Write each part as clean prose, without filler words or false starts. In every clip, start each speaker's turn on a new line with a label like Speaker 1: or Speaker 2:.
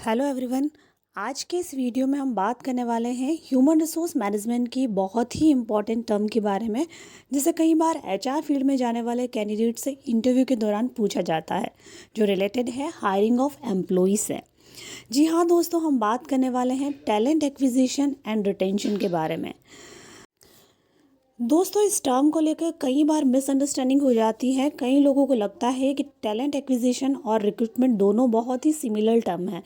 Speaker 1: Hello everyone. आज के इस वीडियो में हम बात करने वाले हैं ह्यूमन रिसोर्स मैनेजमेंट की बहुत ही इम्पॉर्टेंट टर्म के बारे में, जिसे कई बार एचआर फील्ड में जाने वाले कैंडिडेट से इंटरव्यू के दौरान पूछा जाता है, जो रिलेटेड है हायरिंग ऑफ एम्प्लॉइज से। जी हाँ दोस्तों, हम बात करने वाले हैं टैलेंट एक्विजिशन एंड रिटेंशन के बारे में। दोस्तों, इस टर्म को लेकर कई बार मिसअंडरस्टैंडिंग हो जाती है। कई लोगों को लगता है कि टैलेंट एक्विजिशन और रिक्रूटमेंट दोनों बहुत ही सिमिलर टर्म है,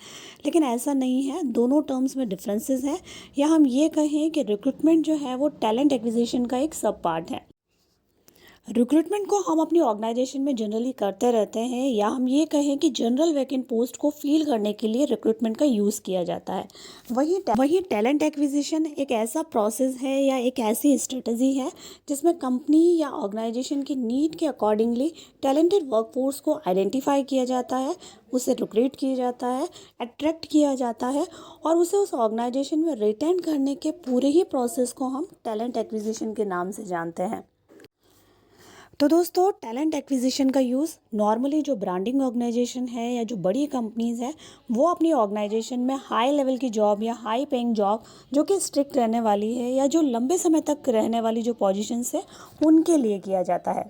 Speaker 1: लेकिन ऐसा नहीं है। दोनों टर्म्स में डिफरेंसेस हैं, या हम ये कहें कि रिक्रूटमेंट जो है वो टैलेंट एक्विजिशन का एक सब पार्ट है। रिक्रूटमेंट को हम अपनी ऑर्गेनाइजेशन में जनरली करते रहते हैं, या हम ये कहें कि जनरल वैकेंट पोस्ट को फिल करने के लिए रिक्रूटमेंट का यूज़ किया जाता है। वही टैलेंट एक्विजिशन एक ऐसा प्रोसेस है या एक ऐसी स्ट्रेटजी है जिसमें कंपनी या ऑर्गेनाइजेशन की नीड के अकॉर्डिंगली टैलेंटेड वर्कफोर्स को आइडेंटिफाई किया जाता है, उसे रिक्रूट किया जाता है, अट्रैक्ट किया जाता है और उसे उस ऑर्गेनाइजेशन में रिटेन करने के पूरे ही प्रोसेस को हम टैलेंट एक्विजिशन के नाम से जानते हैं। तो दोस्तों, टैलेंट एक्विजिशन का यूज़ नॉर्मली जो ब्रांडिंग ऑर्गेनाइजेशन है या जो बड़ी कंपनीज़ है, वो अपनी ऑर्गेनाइजेशन में हाई लेवल की जॉब या हाई पेइंग जॉब जो कि स्ट्रिक्ट रहने वाली है या जो लंबे समय तक रहने वाली जो पोजीशंस है, उनके लिए किया जाता है।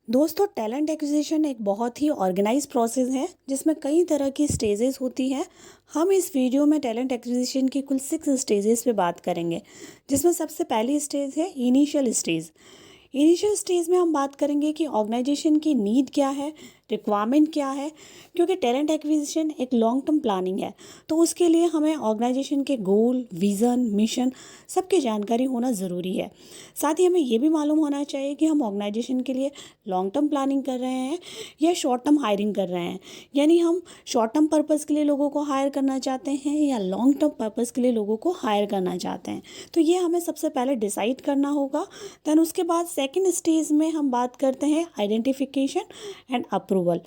Speaker 1: दोस्तों, टैलेंट एक्विजिशन एक बहुत ही ऑर्गेनाइज प्रोसेस है जिसमें कई तरह की स्टेजेस होती हैं। हम इस वीडियो में टैलेंट एक्विजिशन की कुल 6 स्टेजेस पे बात करेंगे, जिसमें सबसे पहली स्टेज है इनिशियल स्टेज। इनिशियल स्टेज में हम बात करेंगे कि ऑर्गेनाइजेशन की नीड क्या है, रिक्वायरमेंट क्या है, क्योंकि टैलेंट एक्विजिशन एक लॉन्ग टर्म प्लानिंग है, तो उसके लिए हमें ऑर्गेनाइजेशन के गोल, विज़न, मिशन सबकी जानकारी होना ज़रूरी है। साथ ही हमें ये भी मालूम होना चाहिए कि हम ऑर्गेनाइजेशन के लिए लॉन्ग टर्म प्लानिंग कर रहे हैं या शॉर्ट टर्म हायरिंग कर रहे हैं, यानी हम शॉर्ट टर्म पर्पज़ के लिए लोगों को हायर करना चाहते हैं या लॉन्ग टर्म पर्पज़ के लिए लोगों को हायर करना चाहते हैं। तो ये हमें सबसे पहले डिसाइड करना होगा। दैन उसके बाद सेकेंड स्टेज में हम बात करते हैं आइडेंटिफिकेशन एंड अप्रूवल,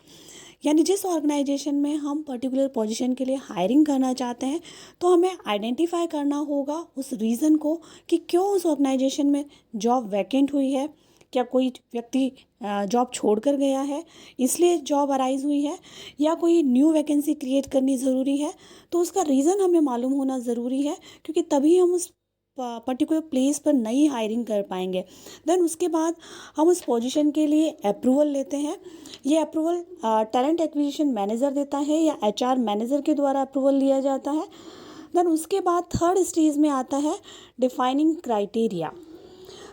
Speaker 1: यानी जिस ऑर्गेनाइजेशन में हम पर्टिकुलर पोजीशन के लिए हायरिंग करना चाहते हैं, तो हमें आइडेंटिफाई करना होगा उस रीज़न को कि क्यों उस ऑर्गेनाइजेशन में जॉब वैकेंट हुई है। क्या कोई व्यक्ति जॉब छोड़कर गया है इसलिए जॉब अराइज हुई है, या कोई न्यू वैकेंसी क्रिएट करनी ज़रूरी है। तो उसका रीज़न हमें मालूम होना ज़रूरी है, क्योंकि तभी हम उस पर्टिकुलर प्लेस पर नई हायरिंग कर पाएंगे। देन उसके बाद हम उस पोजीशन के लिए अप्रूवल लेते हैं। ये अप्रूवल टैलेंट एक्विजिशन मैनेजर देता है या एचआर मैनेजर के द्वारा अप्रूवल लिया जाता है। देन उसके बाद थर्ड स्टेज में आता है डिफाइनिंग क्राइटेरिया।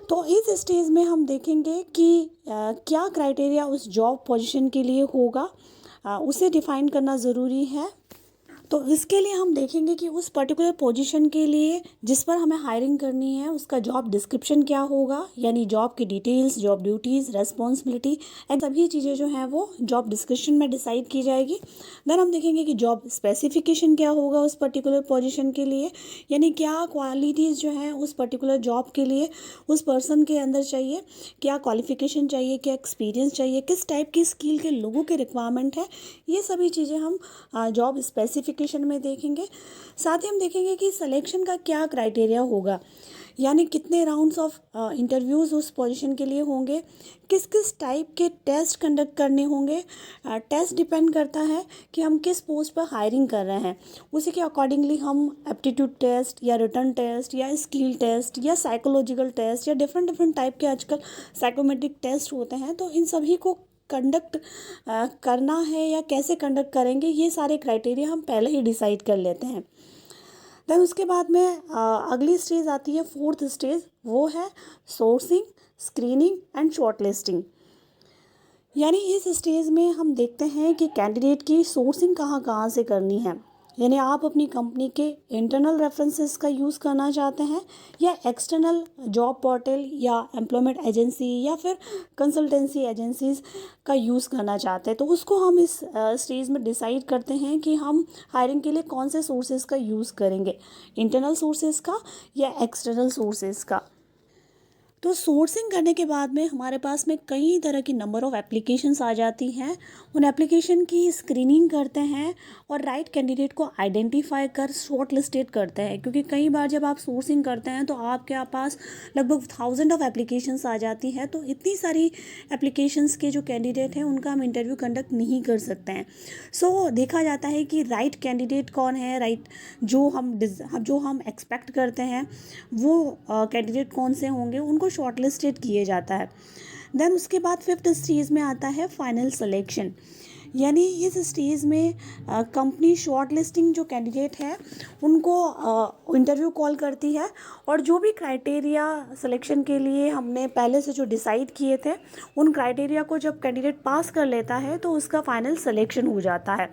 Speaker 1: तो इस स्टेज में हम देखेंगे कि क्या क्राइटेरिया उस जॉब पोजीशन के लिए होगा, उसे डिफाइन करना ज़रूरी है। तो इसके लिए हम देखेंगे कि उस पर्टिकुलर पोजीशन के लिए जिस पर हमें हायरिंग करनी है, उसका जॉब डिस्क्रिप्शन क्या होगा, यानी जॉब की details, job duties, responsibility, and सभी चीज़ें जो हैं वो जॉब डिस्क्रिप्शन में डिसाइड की जाएगी। देन हम देखेंगे कि जॉब स्पेसिफिकेशन क्या होगा उस पर्टिकुलर पोजीशन के लिए, यानी क्या क्वालिटीज़ जो हैं उस पर्टिकुलर जॉब के लिए उस पर्सन के अंदर चाहिए, क्या क्वालिफिकेशन चाहिए, क्या एक्सपीरियंस चाहिए, किस टाइप की स्किल के लोगों के रिक्वायरमेंट है। ये सभी चीज़ें हम जॉब स्पेसिफिकेशन में देखेंगे। साथ ही हम देखेंगे कि सिलेक्शन का क्या क्राइटेरिया होगा, यानी कितने राउंड्स ऑफ इंटरव्यूज़ उस पोजीशन के लिए होंगे, किस किस टाइप के टेस्ट कंडक्ट करने होंगे। टेस्ट डिपेंड करता है कि हम किस पोस्ट पर हायरिंग कर रहे हैं, उसी के अकॉर्डिंगली हम एप्टीट्यूड टेस्ट या रिटर्न टेस्ट या स्किल टेस्ट या साइकोलॉजिकल टेस्ट या डिफरेंट टाइप के आजकल साइकोमेट्रिक टेस्ट होते हैं, तो इन सभी को कंडक्ट करना है या कैसे कंडक्ट करेंगे, ये सारे क्राइटेरिया हम पहले ही डिसाइड कर लेते हैं। देन उसके बाद में अगली स्टेज आती है, फोर्थ स्टेज, वो है सोर्सिंग, स्क्रीनिंग एंड शॉर्टलिस्टिंग। यानी इस स्टेज में हम देखते हैं कि कैंडिडेट की सोर्सिंग कहाँ कहाँ से करनी है, यानी आप अपनी कंपनी के इंटरनल रेफरेंसेस का यूज़ करना चाहते हैं या एक्सटर्नल जॉब पोर्टल या एम्प्लॉयमेंट एजेंसी या फिर कंसल्टेंसी एजेंसीज़ का यूज़ करना चाहते हैं, तो उसको हम इस स्टेज में डिसाइड करते हैं कि हम हायरिंग के लिए कौन से सोर्सेज का यूज़ करेंगे, इंटरनल सोर्सेज का या एक्सटर्नल सोर्सेज का। तो सोर्सिंग करने के बाद में हमारे पास में कई तरह की नंबर ऑफ़ एप्लीकेशंस आ जाती हैं। उन एप्लीकेशन की स्क्रीनिंग करते हैं और राइट कैंडिडेट को आइडेंटिफाई कर शॉर्ट लिस्टेड करते हैं, क्योंकि कई बार जब आप सोर्सिंग करते हैं तो आपके पास लगभग थाउजेंड ऑफ़ एप्लीकेशंस आ जाती हैं। तो इतनी सारी एप्लीकेशंस के जो कैंडिडेट हैं उनका हम इंटरव्यू कंडक्ट नहीं कर सकते हैं। सो देखा जाता है कि राइट कैंडिडेट कौन है, राइट जो हम एक्सपेक्ट करते हैं वो कैंडिडेट कौन से होंगे, उनको शॉर्टलिस्टेड किए जाता है। देन उसके बाद फिफ्थ स्टेज में आता है फाइनल सिलेक्शन। यानी इस स्टेज में कंपनी शॉर्ट लिस्टिंग जो कैंडिडेट है उनको इंटरव्यू कॉल करती है, और जो भी क्राइटेरिया सिलेक्शन के लिए हमने पहले से जो डिसाइड किए थे उन क्राइटेरिया को जब कैंडिडेट पास कर लेता है तो उसका फाइनल सिलेक्शन हो जाता है।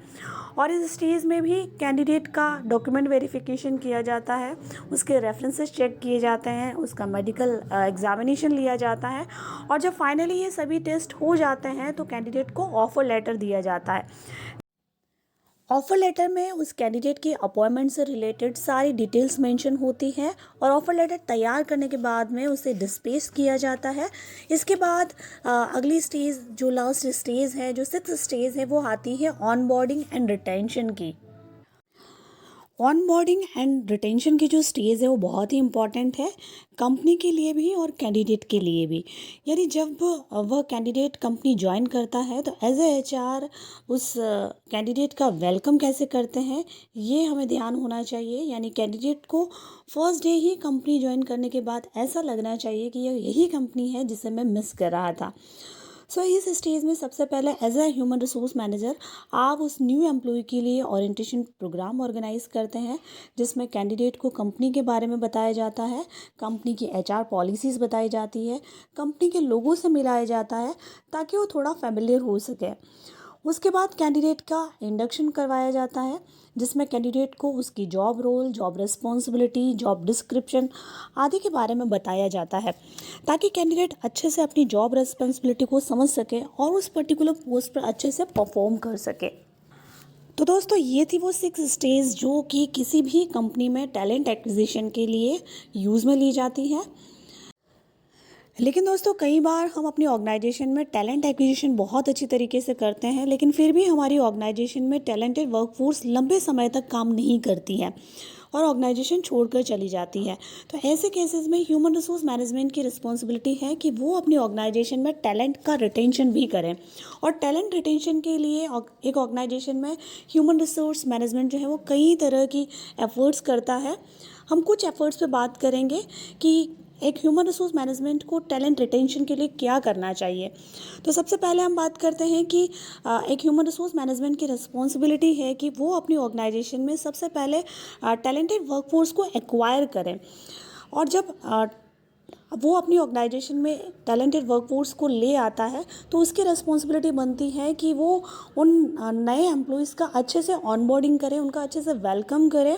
Speaker 1: और इस स्टेज में भी कैंडिडेट का डॉक्यूमेंट वेरिफिकेशन किया जाता है, उसके रेफरेंसेस चेक किए जाते हैं, उसका मेडिकल एग्जामिनेशन लिया जाता है, और जब फाइनली ये सभी टेस्ट हो जाते हैं तो कैंडिडेट को ऑफर लेटर दिया जाता है। ऑफ़र लेटर में उस कैंडिडेट की अपॉइंटमेंट से रिलेटेड सारी डिटेल्स मेंशन होती हैं, और ऑफ़र लेटर तैयार करने के बाद में उसे डिस्पैच किया जाता है। इसके बाद अगली स्टेज, जो लास्ट स्टेज है, जो सिक्स्थ स्टेज है, वो आती है ऑनबोर्डिंग एंड रिटेंशन की। ऑनबोर्डिंग एंड रिटेंशन की जो स्टेज है वो बहुत ही इम्पॉर्टेंट है, कंपनी के लिए भी और कैंडिडेट के लिए भी। यानी जब वह कैंडिडेट कंपनी ज्वाइन करता है तो एज ए एचआर उस कैंडिडेट का वेलकम कैसे करते हैं ये हमें ध्यान होना चाहिए। यानी कैंडिडेट को फर्स्ट डे ही कंपनी ज्वाइन करने के बाद ऐसा लगना चाहिए कि यही कंपनी है जिसे मैं मिस कर रहा था। सो इस स्टेज में सबसे पहले as a human resource manager आप उस न्यू एम्प्लॉय के लिए ओरिएंटेशन प्रोग्राम ऑर्गेनाइज करते हैं, जिसमें कैंडिडेट को कंपनी के बारे में बताया जाता है, कंपनी की एचआर पॉलिसीज़ बताई जाती है, कंपनी के लोगों से मिलाया जाता है ताकि वो थोड़ा फेमिलियर हो सके। उसके बाद कैंडिडेट का इंडक्शन करवाया जाता है, जिसमें कैंडिडेट को उसकी job role, job responsibility, job description आदि के बारे में बताया जाता है, ताकि कैंडिडेट अच्छे से अपनी जॉब रिस्पॉन्सिबिलिटी को समझ सके और उस पर्टिकुलर पोस्ट पर अच्छे से परफॉर्म कर सके। तो दोस्तों ये थी वो 6 स्टेज जो कि किसी भी कंपनी में टैलेंट एक्विजिशन के लिए यूज़ में ली जाती है। लेकिन दोस्तों कई बार हम अपनी ऑर्गेनाइजेशन में टैलेंट एक्विजिशन बहुत अच्छी तरीके से करते हैं, लेकिन फिर भी हमारी ऑर्गेनाइजेशन में टैलेंटेड वर्कफोर्स लंबे समय तक काम नहीं करती है और ऑर्गेनाइजेशन छोड़कर चली जाती है। तो ऐसे केसेस में ह्यूमन रिसोर्स मैनेजमेंट की रिस्पॉन्सिबिलिटी है कि वो अपनी ऑर्गेनाइजेशन में टैलेंट का रिटेंशन भी करें। और टैलेंट रिटेंशन के लिए एक ऑर्गेनाइजेशन में ह्यूमन रिसोर्स मैनेजमेंट जो है वो कई तरह की एफर्ट्स करता है। हम कुछ एफर्ट्स पे बात करेंगे कि एक ह्यूमन रिसोर्स मैनेजमेंट को टैलेंट रिटेंशन के लिए क्या करना चाहिए। तो सबसे पहले हम बात करते हैं कि एक ह्यूमन रिसोर्स मैनेजमेंट की रिस्पॉन्सिबिलिटी है कि वो अपनी ऑर्गेनाइजेशन में सबसे पहले टैलेंटेड वर्कफोर्स को एक्वायर करें, और जब वो अपनी ऑर्गेनाइजेशन में टैलेंटेड वर्कफोर्स को ले आता है तो उसकी रिस्पॉन्सिबिलिटी बनती है कि वो उन नए एम्प्लॉयज़ का अच्छे से ऑनबोर्डिंग करे, उनका अच्छे से वेलकम करे।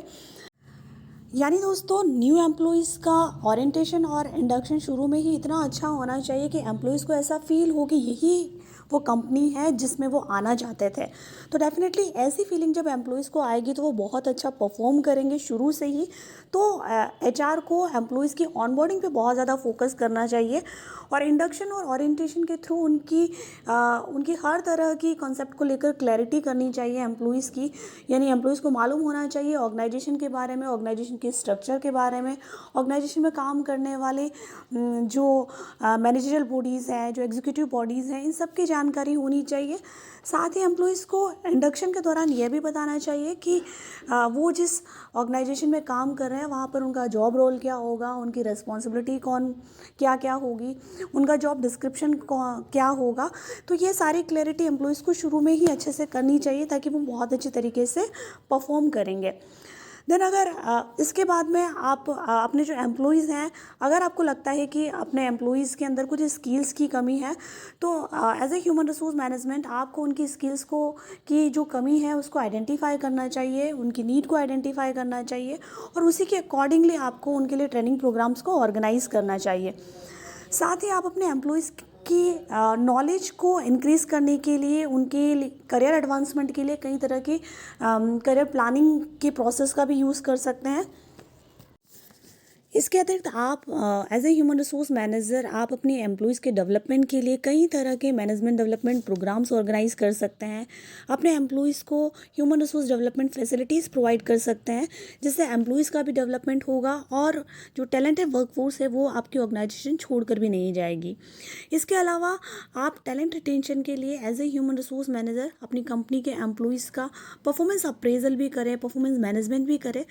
Speaker 1: यानी दोस्तों न्यू एम्प्लॉयज़ का ओरिएंटेशन और इंडक्शन शुरू में ही इतना अच्छा होना चाहिए कि एम्प्लॉयज़ को ऐसा फील हो कि यही वो कंपनी है जिसमें वो आना चाहते थे। तो डेफिनेटली ऐसी फीलिंग जब एम्प्लॉयज़ को आएगी तो वो बहुत अच्छा परफॉर्म करेंगे शुरू से ही। तो एचआर को एम्प्लॉयज़ की ऑनबोर्डिंग पे बहुत ज़्यादा फोकस करना चाहिए, और इंडक्शन और ओरिएंटेशन के थ्रू उनकी हर तरह की कॉन्सेप्ट को लेकर क्लैरिटी करनी चाहिए एम्प्लॉयज़ की। यानी एम्प्लॉयज़ को मालूम होना चाहिए ऑर्गेनाइजेशन के बारे में, ऑर्गेनाइजेशन के स्ट्रक्चर के बारे में, ऑर्गेनाइजेशन में काम करने वाले जो मैनेजरल बॉडीज़ हैं, जो एग्जीक्यूटिव बॉडीज़ हैं, इन सब की जानकारी होनी चाहिए। साथ ही एम्प्लॉयज़ को इंडक्शन के दौरान यह भी बताना चाहिए कि वो जिस ऑर्गेनाइजेशन में काम कर रहे हैं वहाँ पर उनका जॉब रोल क्या होगा, उनकी रिस्पॉन्सिबिलिटी क्या क्या होगी, उनका जॉब डिस्क्रिप्शन क्या होगा। तो ये सारी क्लैरिटी एम्प्लॉयज़ को शुरू में ही अच्छे से करनी चाहिए ताकि वो बहुत अच्छी तरीके से परफॉर्म करेंगे। देन अगर इसके बाद में आप अपने जो एम्प्लॉयज़ हैं, अगर आपको लगता है कि अपने एम्प्लॉयज़ के अंदर कुछ स्किल्स की कमी है तो as a human resource management आपको उनकी स्किल्स को की जो कमी है उसको आइडेंटिफाई करना चाहिए, उनकी नीड को आइडेंटिफाई करना चाहिए, और उसी के अकॉर्डिंगली आपको उनके लिए ट्रेनिंग प्रोग्राम्स को ऑर्गेनाइज करना चाहिए। साथ ही आप अपने एम्प्लॉयज़ की नॉलेज को इंक्रीज़ करने के लिए, उनके करियर एडवांसमेंट के लिए कई तरह की करियर प्लानिंग के प्रोसेस का भी यूज़ कर सकते हैं। इसके अतिरिक्त आप as a human resource manager आप अपनी एम्प्लॉयज़ के डेवलपमेंट के लिए कई तरह के मैनेजमेंट डेवलपमेंट प्रोग्राम्स ऑर्गेनाइज कर सकते हैं। अपने एम्प्लॉयज़ को human resource development facilities provide कर सकते हैं, जिससे एम्प्लॉयज़ का भी डेवलपमेंट होगा और जो टैलेंटेड वर्कफोर्स है वो आपकी ऑर्गेनाइजेशन छोड़कर भी नहीं जाएगी। इसके अलावा आप टैलेंट रिटेंशन के लिए as a human resource manager अपनी कंपनी के एम्प्लॉयज़ का परफॉर्मेंस अप्रेजल भी करें, परफॉर्मेंस मैनेजमेंट भी करें,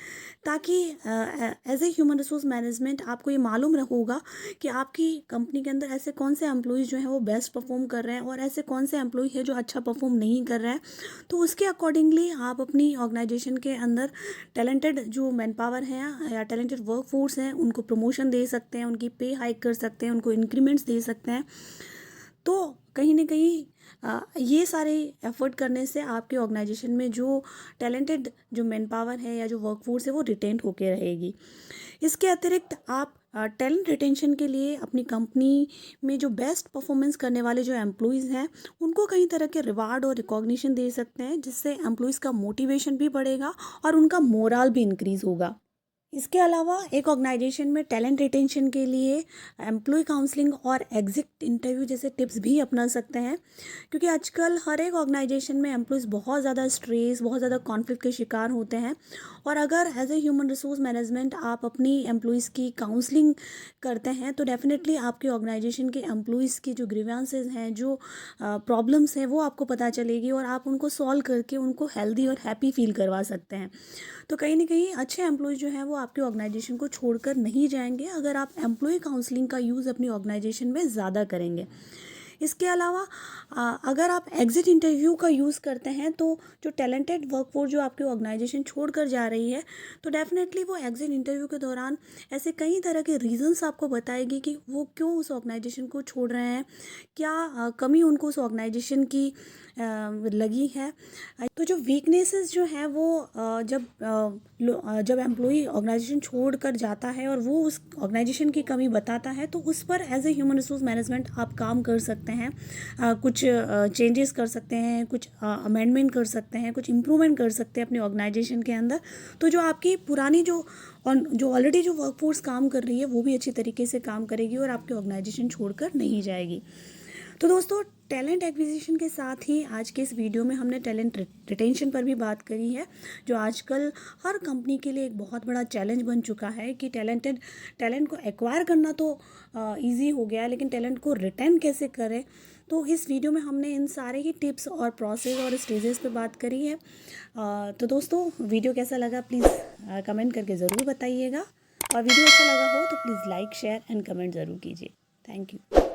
Speaker 1: ताकि as a human resource management आपको ये मालूम होगा कि आपकी कंपनी के अंदर ऐसे कौन से एम्प्लॉयज़ जो हैं वो बेस्ट परफॉर्म कर रहे हैं और ऐसे कौन से एम्प्लॉय है जो अच्छा परफॉर्म नहीं कर रहे हैं। तो उसके अकॉर्डिंगली आप अपनी ऑर्गेनाइजेशन के अंदर टैलेंटेड जो मैन पावर हैं या टैलेंटेड वर्क फोर्स हैं उनको प्रमोशन दे सकते हैं, उनकी पे हाइक कर सकते हैं, उनको इंक्रीमेंट्स दे सकते हैं। तो कहीं ना कहीं ये सारे एफर्ट करने से आपके ऑर्गेनाइजेशन में जो टैलेंटेड जो मैन पावर है या जो वर्कफोर्स है वो रिटेन होके रहेगी। इसके अतिरिक्त आप टैलेंट रिटेंशन के लिए अपनी कंपनी में जो बेस्ट परफॉर्मेंस करने वाले जो एम्प्लॉयज़ हैं उनको कई तरह के रिवार्ड और रिकॉग्निशन दे सकते हैं, जिससे एम्प्लॉयज़ का मोटिवेशन भी बढ़ेगा और उनका मोरल भी इंक्रीज़ होगा। इसके अलावा एक ऑर्गेनाइजेशन में टैलेंट रिटेंशन के लिए एम्प्लॉय काउंसलिंग और एग्जिट इंटरव्यू जैसे टिप्स भी अपना सकते हैं, क्योंकि आजकल हर एक ऑर्गेनाइजेशन में एम्प्लॉयज़ बहुत ज़्यादा स्ट्रेस, बहुत ज़्यादा कॉन्फ्लिक्ट के शिकार होते हैं। और अगर as a human resource management आप अपनी एम्प्लॉयज़ की काउंसलिंग करते हैं तो डेफिनेटली आपकी ऑर्गेनाइजेशन के एम्प्लॉयज़ की जो ग्रीवेंसेस हैं, जो प्रॉब्लम्स हैं, वो आपको पता चलेगी और आप उनको सॉल्व करके उनको हेल्दी और हैप्पी फील करवा सकते हैं। तो कहीं ना कहीं अच्छे एम्प्लॉय जो हैं वो आपके ऑर्गेनाइजेशन को छोड़कर नहीं जाएंगे अगर आप एम्प्लॉय काउंसलिंग का यूज़ अपनी ऑर्गेनाइजेशन में ज़्यादा करेंगे। इसके अलावा अगर आप एग्ज़िट इंटरव्यू का यूज़ करते हैं तो जो टैलेंटेड वर्कफोर्स जो आपकी ऑर्गेनाइजेशन छोड़कर जा रही है तो डेफिनेटली वो एग्ज़िट इंटरव्यू के दौरान ऐसे कई तरह के रीजंस आपको बताएगी कि वो क्यों उस ऑर्गेनाइजेशन को छोड़ रहे हैं, क्या कमी उनको उस ऑर्गेनाइजेशन की लगी है। तो जो वीकनेसेस जो हैं वो जब एम्प्लॉई ऑर्गेनाइजेशन छोड़ कर जाता है और वो उस ऑर्गेनाइजेशन की कमी बताता है तो उस पर as a human resource management आप काम कर सकते हैं, कुछ चेंजेस कर सकते हैं, कुछ अमेंडमेंट कर सकते हैं, कुछ इम्प्रूवमेंट कर सकते हैं अपनी ऑर्गेनाइजेशन के अंदर। तो जो आपकी पुरानी जो ऑलरेडी जो वर्कफोर्स काम कर रही है वो भी अच्छी तरीके से काम करेगी और आपकी ऑर्गेनाइजेशन छोड़कर नहीं जाएगी। तो दोस्तों, टैलेंट एक्विजिशन के साथ ही आज के इस वीडियो में हमने टैलेंट रिटेंशन पर भी बात करी है, जो आजकल हर कंपनी के लिए एक बहुत बड़ा चैलेंज बन चुका है कि टैलेंट को एक्वायर करना तो इजी हो गया है, लेकिन टैलेंट को रिटेन कैसे करें। तो इस वीडियो में हमने इन सारे ही टिप्स और प्रोसेस और स्टेजेस पे बात करी है। तो दोस्तों, वीडियो कैसा लगा प्लीज़ कमेंट करके ज़रूर बताइएगा, और वीडियो अच्छा लगा हो तो please like, share and comment ज़रूर कीजिए। Thank you.